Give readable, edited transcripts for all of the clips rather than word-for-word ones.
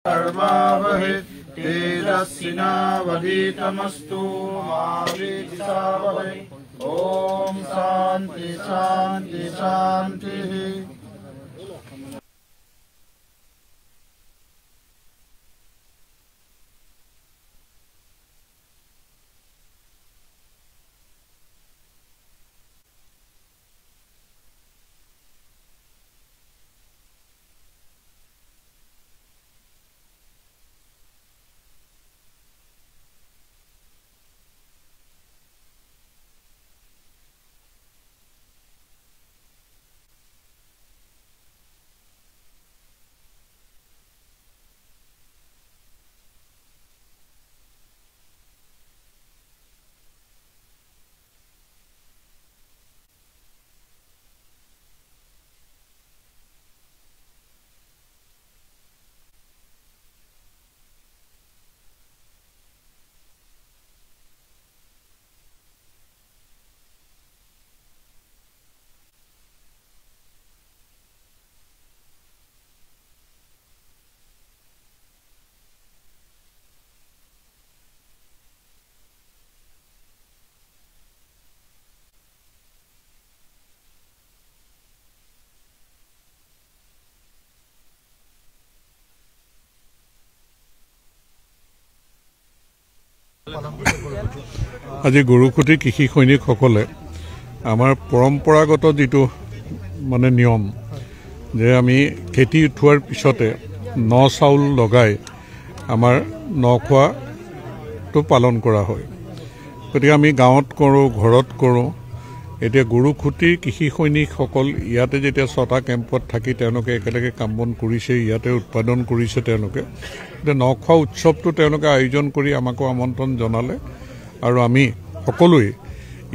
कर्मावहे तेजस्विनावधीतमस्तु मा विद्विषावहै। ओम शांति शांति शांति। আজি গৰুকুটি কৃষি সৈনিকসকলে আমাৰ পৰম্পৰাগত যেটো মানে নিয়ম যে আমি খেতি উঠোৱাৰ পিছতে ন চাউল লগাই আমাৰ নখোৱাটো পালন কৰা হয়। গতিকে আমি গাঁৱত কৰোঁ, ঘৰত কৰোঁ। এতিয়া গৰুকুটিৰ কৃষি সৈনিকসকল ইয়াতে যেতিয়া 6টা কেম্পত থাকি তেওঁলোকে একেলগে কাম বন কৰিছে, ইয়াতে উৎপাদন কৰিছে। তেওঁলোকে নখোৱা উৎসৱটো তেওঁলোকে আয়োজন কৰি আমাকো আমন্ত্ৰণ জনালে আৰু আমি সকলোৱে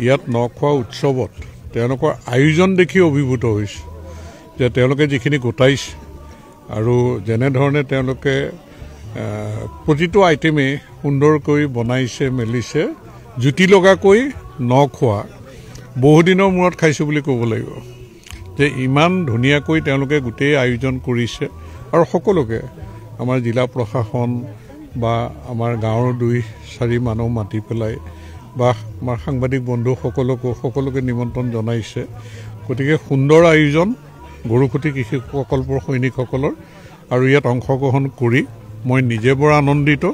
ইয়াত নখোৱা উৎসৱত তেওঁলোকৰ আয়োজন দেখি অভিভূত হৈছোঁ যে তেওঁলোকে যিখিনি গোটাইছে আৰু যেনেধৰণে তেওঁলোকে প্ৰতিটো আইটেমে সুন্দৰকৈ বনাইছে মেলিছে, জুতি লগাকৈ নখোৱা বহুদিনৰ মূৰত খাইছোঁ বুলি ক'ব লাগিব যে ইমান ধুনীয়াকৈ তেওঁলোকে গোটেই আয়োজন কৰিছে। আৰু সকলোকে আমাৰ জিলা প্ৰশাসন বা আমাৰ গাঁৱৰ 2-4 মানুহ মাতি পেলাই বা আমাৰ সাংবাদিক সকলোকে নিমন্ত্ৰণ জনাইছে। গতিকে সুন্দৰ আয়োজন গৰুকুটি কৃষি প্ৰকল্পৰ সৈনিকসকলৰ আৰু ইয়াত অংশগ্ৰহণ কৰি মই নিজে বৰ আনন্দিত।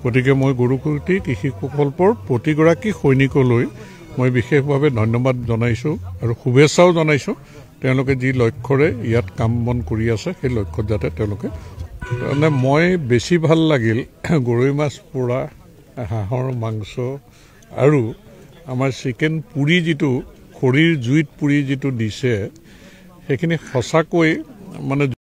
গতিকে মই গৰুকুটি কৃষি প্ৰকল্পৰ প্ৰতিগৰাকী সৈনিকলৈ মই বিশেষভাৱে ধন্যবাদ জনাইছোঁ আৰু শুভেচ্ছাও জনাইছোঁ। তেওঁলোকে যি লক্ষ্যৰে ইয়াত কাম বন কৰি আছে সেই লক্ষ্যত যাতে তেওঁলোকে মানে মই বেছি ভাল লাগিল গৰৈ মাছ পোৰা, হাঁহৰ মাংস আৰু আমাৰ চিকেন পুৰি যিটো খৰিৰ জুইত পুৰি যিটো দিছে সেইখিনি সঁচাকৈ মানে